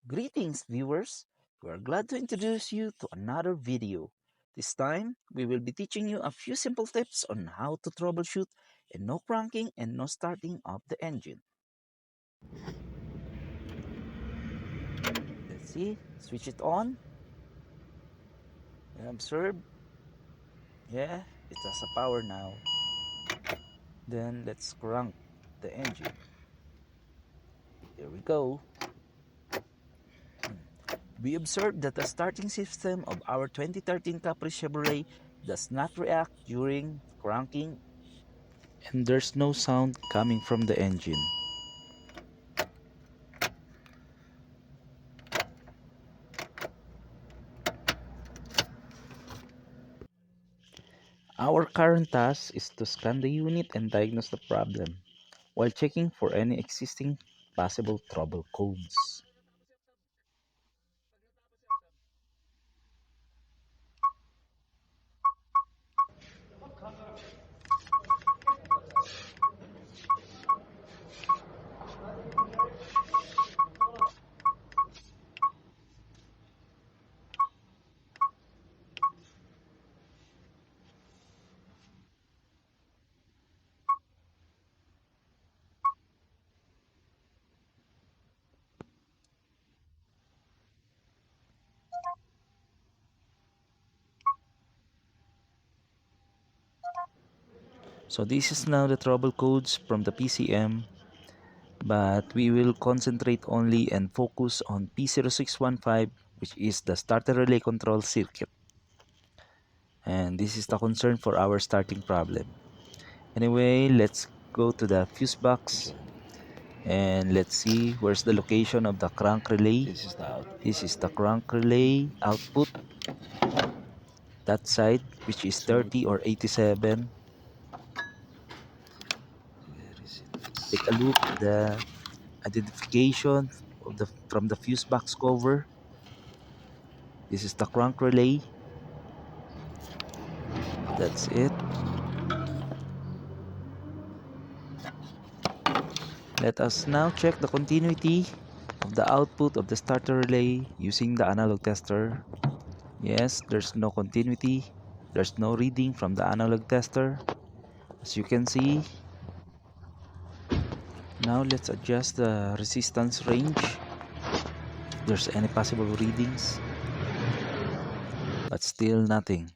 Greetings viewers, we are glad to introduce you to another video. This time, we will be teaching you a few simple tips on how to troubleshoot and no cranking and no starting of the engine. Let's see, switch it on, and observe, yeah, it has a power now. Then let's crank the engine. Here we go. We observed that the starting system of our 2013 Caprice Chevrolet does not react during cranking and there's no sound coming from the engine. Our current task is to scan the unit and diagnose the problem while checking for any existing possible trouble codes. So this is now the trouble codes from the PCM, but we will concentrate only and focus on P0615, which is the starter relay control circuit. And this is the concern for our starting problem. Anyway, let's go to the fuse box and let's see where's the location of the crank relay. This is the crank relay output, that side, which is 30 or 87. Take a look at the identification of the from the fuse box cover. This is the crank relay. That's it. Let us now check the continuity of the output of the starter relay using the analog tester. Yes, there's no continuity. There's no reading from the analog tester. As you can see, now let's adjust the resistance range if there's any possible readings, but still nothing.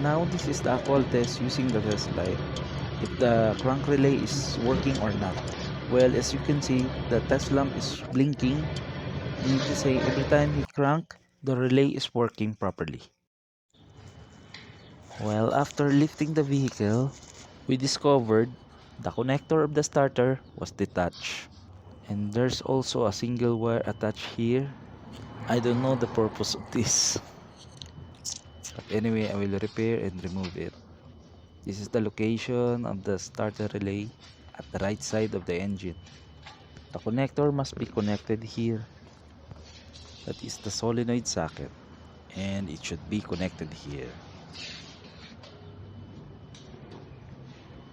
Now this is the actual test using the test light, if the crank relay is working or not. Well, as you can see, the test lamp is blinking. Meaning to say, every time we crank, the relay is working properly. Well, after lifting the vehicle, we discovered the connector of the starter was detached. And there's also a single wire attached here. I don't know the purpose of this. But anyway, I will repair and remove it. This is the location of the starter relay at the right side of the engine. The connector must be connected here. That is the solenoid socket. And it should be connected here.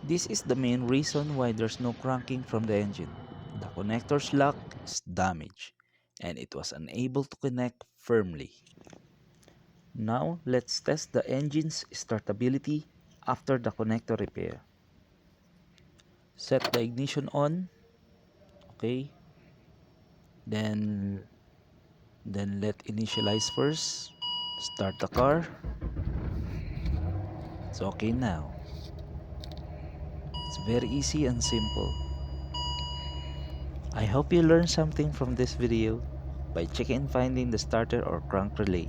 This is the main reason why there's no cranking from the engine. The connector's lock is damaged and it was unable to connect firmly. Now let's test the engine's startability after the connector repair. Set the ignition on. Okay. Then let initialize first. Start the car. It's okay now. It's very easy and simple. I hope you learned something from this video by checking and finding the starter or crank relay,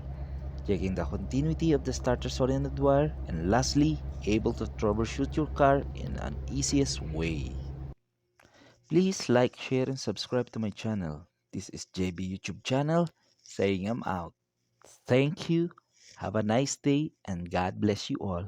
checking the continuity of the starter solenoid wire, and lastly, able to troubleshoot your car in an easiest way. Please like, share, and subscribe to my channel. This is JB YouTube channel saying I'm out. Thank you, have a nice day, and God bless you all.